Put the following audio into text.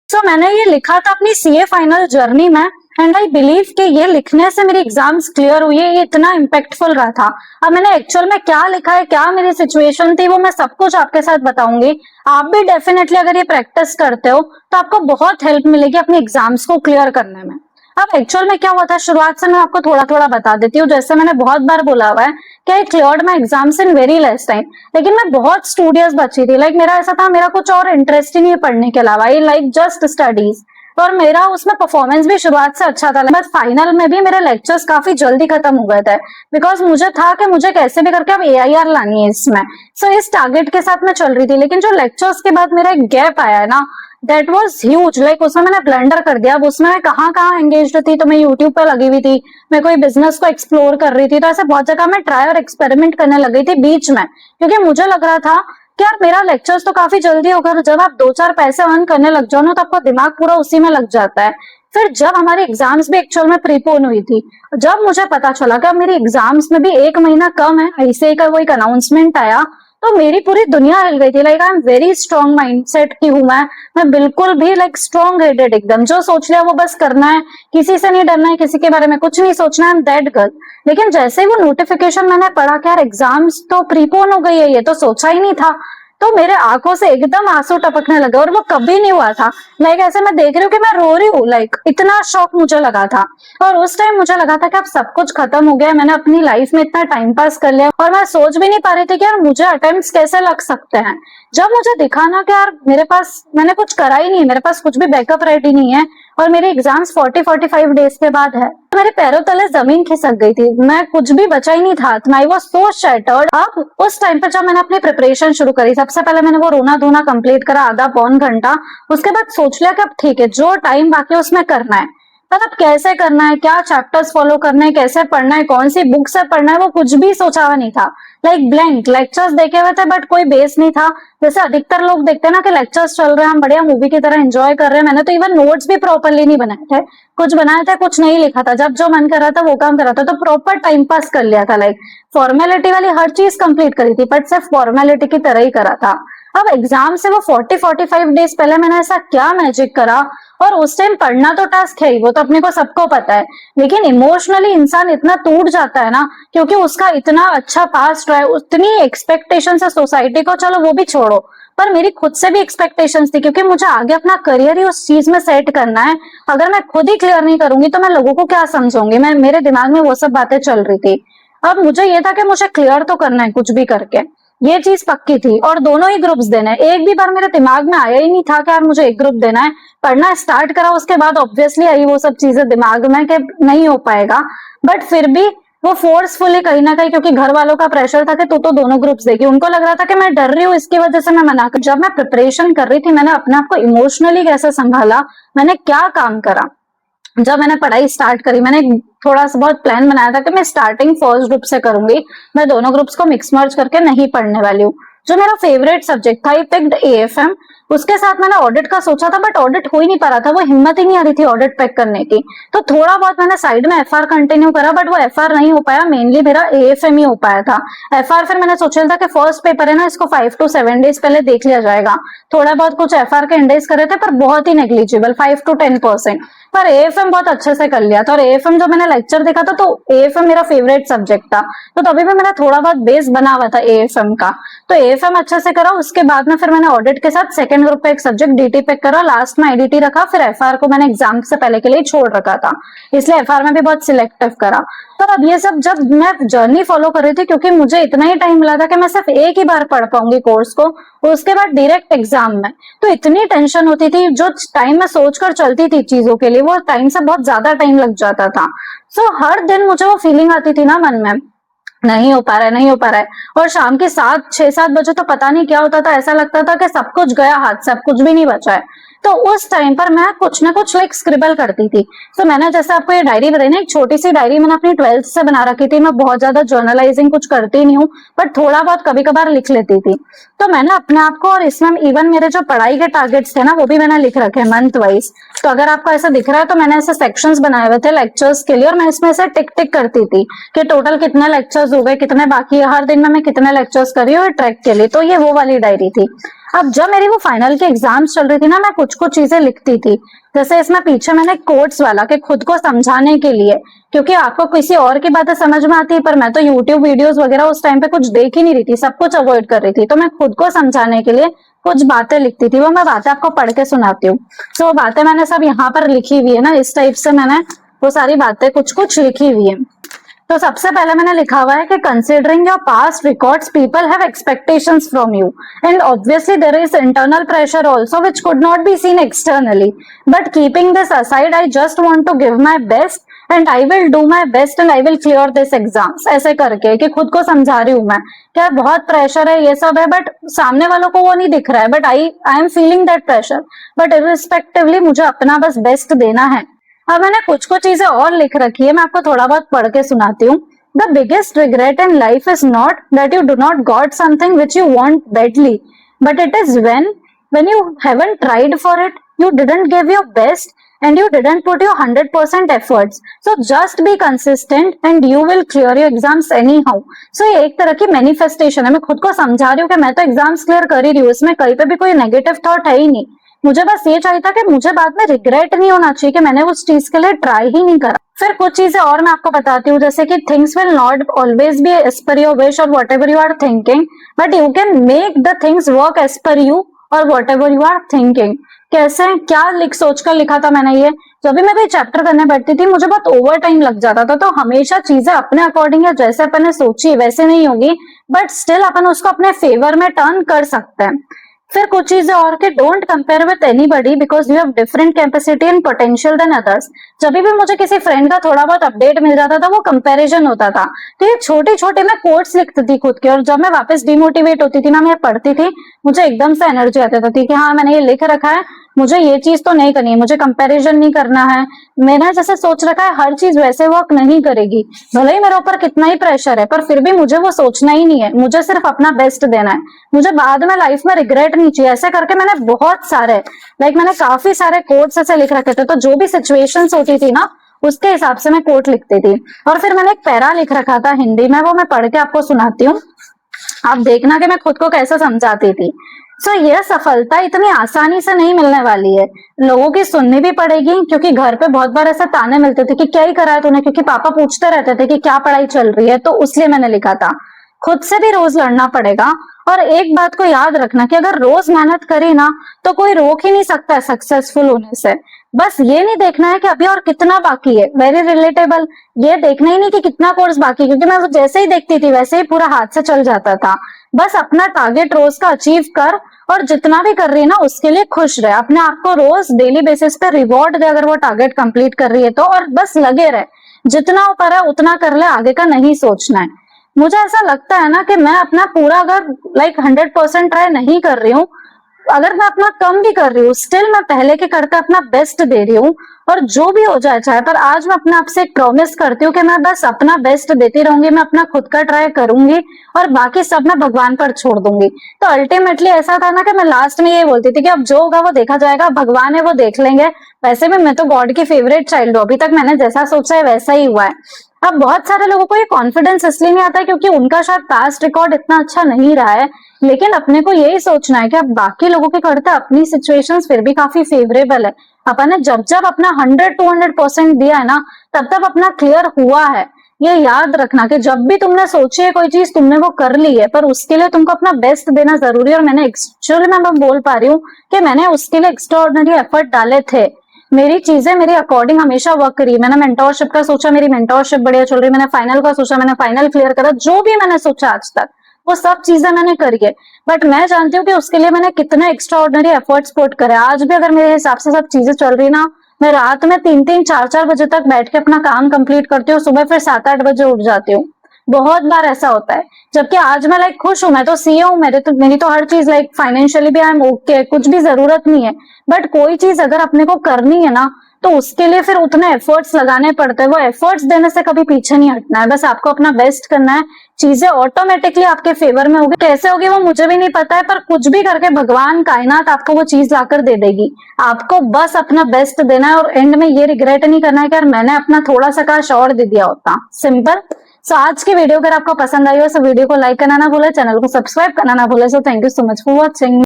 मैंने ये लिखा था अपनी सीए फाइनल जर्नी में, एंड आई बिलीव कि ये लिखने से मेरी एग्जाम्स क्लियर हुई है, ये इतना इम्पैक्टफुल रहा था। अब मैंने एक्चुअल में क्या लिखा है, क्या मेरी सिचुएशन थी, वो मैं सब कुछ आपके साथ बताऊंगी। आप भी डेफिनेटली अगर ये प्रैक्टिस करते हो तो आपको बहुत हेल्प मिलेगी अपने एग्जाम्स को क्लियर करने में। अब एक्चुअल में क्या हुआ था, शुरुआत से मैं आपको थोड़ा थोड़ा बता देती हूँ। जैसे मैंने बहुत बार बोला हुआ है कि आई cleared my exams in very less time, लेकिन मैं बहुत स्टूडियस बची थी। लाइक मेरा ऐसा था, मेरा कुछ और इंटरेस्ट ही नहीं है पढ़ने के अलावा, आई लाइक जस्ट स्टडीज। और मेरा उसमें परफॉर्मेंस भी शुरुआत से अच्छा था, बट फाइनल में भी मेरे लेक्चर्स काफी जल्दी खत्म हो गए थे, बिकॉज मुझे था कि मुझे कैसे भी करके अब एआईआर लानी है इसमें। सो इस टारगेट के साथ मैं चल रही थी। लेकिन जो लेक्चर्स के बाद मेरा एक गैप आया है ना, दैट वाज ह्यूज। लाइक उसमें मैंने ब्लंडर कर दिया। अब उसमें मैं कहाँ एंगेज्ड थी, तो मैं यूट्यूब पे लगी हुई थी, मैं कोई बिजनेस को एक्सप्लोर कर रही थी, तो ऐसे बहुत जगह मैं ट्राई और एक्सपेरिमेंट करने लग गई थी बीच में, क्योंकि मुझे लग रहा था कि यार मेरा लेक्चर्स तो काफी जल्दी होगा। जब आप 2-4 पैसे अर्न करने लग जाओ ना, तो आपका दिमाग पूरा उसी में लग जाता है। फिर जब हमारी एग्जाम्स भी एक्चुअल में प्रीपोन हुई थी, जब मुझे पता चला कि अब मेरी एग्जाम्स में भी 1 महीना कम है, ऐसे ही का वो एक अनाउंसमेंट आया, तो मेरी पूरी दुनिया हिल गई थी। Like I am very strong mindset की हूँ मैं बिल्कुल भी लाइक स्ट्रॉन्ग हेडेड एकदम, जो सोच लिया वो बस करना है, किसी से नहीं डरना है, किसी के बारे में कुछ नहीं सोचना है, आई एम दैट गर्ल। लेकिन जैसे ही वो नोटिफिकेशन मैंने पढ़ा कि यार एग्जाम्स तो प्रीपोन हो गई है, ये तो सोचा ही नहीं था, तो मेरे आंखों से एकदम आंसू टपकने लगे। और वो कभी नहीं हुआ था। लाइक ऐसे मैं देख रही हूँ कि मैं रो रही हूँ, लाइक इतना शौक मुझे लगा था। और उस टाइम मुझे लगा था कि अब सब कुछ खत्म हो गया, मैंने अपनी लाइफ में इतना टाइम पास कर लिया, और मैं सोच भी नहीं पा रही थी कि यार मुझे अटेम्प्ट्स कैसे लग सकते हैं। जब मुझे दिखा ना कि यार मेरे पास, मैंने कुछ करा ही नहीं, मेरे पास कुछ भी बैकअप रेडी नहीं है, और मेरे एग्जाम्स 40-45 डेज के बाद है, तो मेरे पैरों तले जमीन खिसक गई थी। मैं कुछ भी बचा ही नहीं था, आई वाज सो शैटर्ड। अब उस टाइम पर जब मैंने अपनी प्रिपरेशन शुरू करी, सबसे पहले मैंने वो रोना धोना कंप्लीट करा, आधा पौन घंटा। उसके बाद सोच लिया कि अब ठीक है, जो टाइम बाकी है उसमें करना है। मतलब कैसे करना है, क्या चैप्टर्स फॉलो करना है, कैसे पढ़ना है, कौन सी बुक से पढ़ना है, वो कुछ भी सोचा हुआ नहीं था। लाइक ब्लैंक लेक्चर्स देखे हुए थे, बट कोई बेस नहीं था। जैसे अधिकतर लोग देखते हैं ना कि लेक्चर्स चल रहे हैं, हम बढ़िया मूवी की तरह एंजॉय कर रहे हैं। मैंने तो इवन नोट्स भी प्रॉपरली नहीं बनाए थे, कुछ बनाए थे, कुछ नहीं लिखा था। जब जो मन कर रहा था वो काम कर रहा था, तो प्रॉपर टाइम पास कर लिया था। लाइक फॉर्मेलिटी वाली हर चीज कंप्लीट करी थी, बट सिर्फ फॉर्मेलिटी की तरह ही करा था। अब एग्जाम से वो 40-45 डेज पहले मैंने ऐसा क्या मैजिक करा। और उस टाइम पढ़ना तो टास्क है ही, वो तो अपने को सबको पता है, लेकिन इमोशनली इंसान इतना टूट जाता है ना, क्योंकि उसका इतना अच्छा पास्ट रहा है, उतनी एक्सपेक्टेशन है सोसाइटी को, चलो वो भी छोड़ो, पर मेरी खुद से भी एक्सपेक्टेशंस थी, क्योंकि मुझे आगे अपना करियर ही उस चीज में सेट करना है। अगर मैं खुद ही क्लियर नहीं करूंगी तो मैं लोगों को क्या समझूंगी। मेरे दिमाग में वो सब बातें चल रही थी। अब मुझे ये था कि मुझे क्लियर तो करना है कुछ भी करके, ये चीज पक्की थी। और दोनों ही ग्रुप्स देना है, एक भी बार मेरे दिमाग में आया ही नहीं था कि यार मुझे एक ग्रुप देना है। पढ़ना स्टार्ट करा, उसके बाद ऑब्वियसली आई वो सब चीजें दिमाग में कि नहीं हो पाएगा, बट फिर भी वो फोर्सफुली कहीं ना कहीं, क्योंकि घर वालों का प्रेशर था कि तू तो दोनों ग्रुप्स देगी, उनको लग रहा था कि मैं डर रही हूँ, इसकी वजह से मैं मना कर। जब मैं प्रिपरेशन कर रही थी, मैंने अपने आप को इमोशनली कैसे संभाला, मैंने क्या काम करा। जब मैंने पढ़ाई स्टार्ट करी, मैंने थोड़ा सा बहुत प्लान बनाया था कि मैं स्टार्टिंग फर्स्ट ग्रुप से करूंगी, मैं दोनों ग्रुप्स को मिक्स मर्ज करके नहीं पढ़ने वाली हूँ। जो मेरा फेवरेट सब्जेक्ट था, आई पिक्ड एएफएम। उसके साथ मैंने ऑडिट का सोचा था, बट ऑडिट हो ही नहीं पा रहा था, वो हिम्मत ही नहीं आ रही थी ऑडिट पैक करने की। तो थोड़ा बहुत मैंने साइड में एफआर कंटिन्यू करा, बट वो एफआर नहीं हो पाया, मेनली मेरा एएफएम ही हो पाया था। एफआर फिर मैंने सोचा था कि फर्स्ट पेपर है ना, इसको 5 to 7 डेज पहले देख लिया जाएगा। थोड़ा बहुत कुछ एफआर के इंडेक्स करे थे, पर बहुत ही नेग्लिजिबल, 5 to 10%। पर एएफएम बहुत अच्छे से कर लिया था। और एएफएम जब मैंने लेक्चर देखा था, तो एएफएम मेरा फेवरेट सब्जेक्ट था, तो तभी भी मैंने थोड़ा बहुत बेस बना हुआ था एएफएम का। तो एएफएम अच्छे से करा। उसके बाद में फिर मैंने ऑडिट के साथ सेकंड ग्रुप पे एक सब्जेक्ट डीटी पिक करा, लास्ट में आईडीटी रखा। फिर एफआर को मैंने एग्जाम से पहले के लिए छोड़ रखा था, इसलिए एफआर में भी बहुत सिलेक्टिव करा। तो अब ये सब जब मैं जर्नी फॉलो कर रही थी, क्योंकि मुझे इतना ही टाइम मिला था कि मैं सिर्फ एक ही बार पढ़ पाऊंगी कोर्स को, उसके बाद डायरेक्ट एग्जाम में, तो इतनी टेंशन होती थी। जो टाइम में सोचकर चलती थी चीजों के लिए, वो टाइम से बहुत ज्यादा टाइम लग जाता था। सो हर दिन मुझे वो फीलिंग आती थी ना मन में, नहीं हो पा रहा है, नहीं हो पा रहा है। और शाम के 6-7 बजे तो पता नहीं क्या होता था, ऐसा लगता था कि सब कुछ गया हाथ से, अब कुछ भी नहीं बचा है। तो उस टाइम पर मैं कुछ ना कुछ लाइक स्क्रिबल करती थी। तो मैंने जैसे आपको ये डायरी बताई ना, एक छोटी सी डायरी मैंने अपनी 12th से बना रखी थी। मैं बहुत ज्यादा जर्नलाइजिंग कुछ करती नहीं हूँ, बट थोड़ा बहुत कभी कभार लिख लेती थी। तो मैंने अपने आप को, और इसमें इवन मेरे जो पढ़ाई के टारगेट्स थे ना, वो भी मैंने लिख रखे हैं मंथ वाइज। तो अगर आपको ऐसा दिख रहा है, तो मैंने ऐसे सेक्शंस बनाए हुए थे लेक्चर्स के लिए, और मैं इसमें से टिक टिक करती थी कि टोटल कितने लेक्चर्स हो गए, कितने बाकी है, हर दिन में मैं कितने लेक्चर्स कर रही हूँ ट्रैक के लिए। तो ये वो वाली डायरी थी। अब जब मेरी वो फाइनल की एग्जाम्स चल रही थी ना, मैं कुछ कुछ चीजें लिखती थी, जैसे इसमें पीछे मैंने कोट्स वाला कि खुद को समझाने के लिए, क्योंकि आपको किसी और की बातें समझ में आती है पर मैं तो यूट्यूब वीडियोस वगैरह उस टाइम पे कुछ देख ही नहीं रही थी, सब कुछ अवॉइड कर रही थी, तो मैं खुद को समझाने के लिए कुछ बातें लिखती थी। वो मैं बातें आपको पढ़ के सुनाती हूँ। तो वो बातें मैंने सब यहाँ पर लिखी हुई है ना, इस टाइप से मैंने वो सारी बातें कुछ कुछ लिखी हुई है। तो सबसे पहले मैंने लिखा हुआ है कि considering your past records people have expectations from you and obviously there is internal pressure also which could not be seen externally, but keeping this aside I just want to give my best and I will do my best and I will clear this exams. ऐसे करके कि खुद को समझा रही हूँ मैं क्या बहुत प्रेशर है, ये सब है, बट सामने वालों को वो नहीं दिख रहा है, but I am feeling that pressure, but irrespectively मुझे अपना बस बेस्ट देना है। अब मैंने कुछ कुछ चीजें और लिख रखी है, मैं आपको थोड़ा बहुत पढ़ के सुनाती हूँ। The biggest regret in life is not that you do not got something which you want badly, but it is when you haven't tried for it, you didn't give your best and you didn't put your 100% efforts. So just be consistent and you will clear your exams anyhow. So ये एक तरह की manifestation है, मैं खुद को समझा रही हूँ कि मैं तो एग्जाम्स क्लियर कर ही रही हूँ, इसमें कहीं पे भी कोई नेगेटिव थॉट है ही नहीं। मुझे बस ये चाहिए था कि मुझे बाद में रिग्रेट नहीं होना चाहिए कि मैंने उस चीज के लिए ट्राई ही नहीं करा। फिर कुछ चीजें और मैं आपको बताती हूँ, जैसे कि things will not always be as per your wish और whatever you are thinking, but you can make the things work as per you और whatever you are thinking. कैसे, क्या सोचकर लिखा था मैंने ये, जब भी मैं कोई चैप्टर करने बैठती थी मुझे बहुत ओवर टाइम लग जाता था, तो हमेशा चीजें अपने अकॉर्डिंग या जैसे अपन ने सोची वैसे नहीं होगी, बट स्टिल अपन उसको अपने फेवर में टर्न कर सकते हैं। फिर कुछ चीजें और के don't compare with anybody because you have different capacity and potential than others. जब भी मुझे किसी फ्रेंड का थोड़ा बहुत अपडेट मिल जाता था वो कंपैरिजन होता था, तो ये छोटे छोटे मैं कोट्स लिखती थी खुद के, और जब मैं वापस डिमोटिवेट होती थी ना, मैं पढ़ती थी, मुझे एकदम से एनर्जी आती थी कि हाँ मैंने ये लिख रखा है, मुझे ये चीज तो नहीं करनी है, मुझे कंपैरिजन नहीं करना है, मैंने जैसे सोच रखा है हर चीज वैसे वर्क नहीं करेगी, भले ही मेरे ऊपर कितना ही प्रेशर है पर फिर भी मुझे वो सोचना ही नहीं है, मुझे सिर्फ अपना बेस्ट देना है, मुझे बाद में लाइफ में रिग्रेट नहीं चाहिए। ऐसे करके मैंने बहुत सारे मैंने काफी सारे कोट्स ऐसे लिख रखे थे, तो जो भी सिचुएशंस होती थी ना उसके हिसाब से मैं कोट लिखती थी। और फिर मैंने एक पैरा लिख रखा था हिंदी में, वो मैं पढ़ के आपको सुनाती हूँ, आप देखना कि मैं खुद को कैसे समझाती थी। यह सफलता इतनी आसानी से नहीं मिलने वाली है, लोगों की सुननी भी पड़ेगी, क्योंकि घर पे बहुत बार ऐसे ताने मिलते थे कि क्या ही करा है तूने, क्योंकि पापा पूछते रहते थे कि क्या पढ़ाई चल रही है, तो इसलिए मैंने लिखा था। खुद से भी रोज लड़ना पड़ेगा, और एक बात को याद रखना कि अगर रोज मेहनत करी ना तो कोई रोक ही नहीं सकता है सक्सेसफुल होने से। बस ये नहीं देखना है कि अभी और कितना बाकी है, वेरी रिलेटेबल, ये देखना ही नहीं कि कितना कोर्स बाकी, क्योंकि मैं जैसे ही देखती थी वैसे ही पूरा हाथ से चल जाता था। बस अपना टारगेट रोज का अचीव कर, और जितना भी कर रही है ना उसके लिए खुश रहे, अपने आप को रोज डेली बेसिस पे रिवॉर्ड दे अगर वो टारगेट कंप्लीट कर रही है तो, और बस लगे रहे, जितना ऊपर है उतना कर ले, आगे का नहीं सोचना है। मुझे ऐसा लगता है ना कि मैं अपना पूरा अगर 100% ट्राई नहीं कर रही हूँ, अगर मैं अपना कम भी कर रही हूँ, स्टिल मैं पहले के करके अपना बेस्ट दे रही हूँ, और जो भी हो जाए चाहे, पर आज मैं अपने आप से एक प्रॉमिस करती हूँ कि मैं बस अपना बेस्ट देती रहूंगी, मैं अपना खुद का ट्राई करूंगी और बाकी सब मैं भगवान पर छोड़ दूंगी। तो अल्टीमेटली ऐसा था ना कि मैं लास्ट में ये बोलती थी कि अब जो होगा वो देखा जाएगा, भगवान है वो देख लेंगे। वैसे भी मैं तो गॉड की फेवरेट चाइल्ड हूँ, अभी तक मैंने जैसा सोचा है वैसा ही हुआ है। अब बहुत सारे लोगों को ये कॉन्फिडेंस इसलिए नहीं आता है क्योंकि उनका शायद पास्ट रिकॉर्ड इतना अच्छा नहीं रहा है, लेकिन अपने को यही सोचना है कि अब बाकी लोगों के करते अपनी सिचुएशंस फिर भी काफी फेवरेबल है। अपन ने जब जब अपना 100-200% दिया है ना, तब तब अपना क्लियर हुआ है। ये याद रखना कि जब भी तुमने सोची है कोई चीज तुमने वो कर ली है, पर उसके लिए तुमको अपना बेस्ट देना जरूरी है। और मैंने एक्चुअली मैं बोल पा रही हूँ कि मैंने उसके लिए एक्स्ट्राऑर्डिनरी एफर्ट डाले थे, मेरी चीजें मेरे अकॉर्डिंग हमेशा वर्क करी। मैंने मेंटोरशिप का सोचा, मेरी मेंटोरशिप बढ़िया चल रही, मैंने फाइनल का सोचा, मैंने फाइनल क्लियर करा, जो भी मैंने सोचा आज तक वो सब चीजें मैंने करी है। बट मैं जानती हूँ कि उसके लिए मैंने कितने एक्स्ट्राऑर्डिनरी एफर्ट्स पुट करे। आज भी अगर मेरे हिसाब से सब चीजें चल रही ना, मैं रात में 3-3, 4-4 बजे तक बैठ के अपना काम कंप्लीट करती हूँ, सुबह फिर 7-8 बजे उठ जाती हूँ। बहुत बार ऐसा होता है, जबकि आज मैं खुश हूँ, मैं तो सीए हूँ, मेरी तो हर चीज फाइनेंशियली भी आई एम ओके, कुछ भी जरूरत नहीं है। बट कोई चीज अगर अपने को करनी है ना, तो उसके लिए फिर उतने एफर्ट्स लगाने पड़ते हैं। वो एफर्ट्स देने से कभी पीछे नहीं हटना है, बस आपको अपना बेस्ट करना है, चीजें ऑटोमेटिकली आपके फेवर में होगी। कैसे होगी वो मुझे भी नहीं पता है, पर कुछ भी करके भगवान कायनात आपको वो चीज लाकर दे देगी। आपको बस अपना बेस्ट देना है, और एंड में ये रिग्रेट नहीं करना है कि यार मैंने अपना थोड़ा सा काश और दे दिया होता। सिंपल। सो आज की वीडियो अगर आपको पसंद आई हो तो वीडियो को लाइक करना ना भूले, चैनल को सब्सक्राइब करना ना भूले। So thank you so much for watching.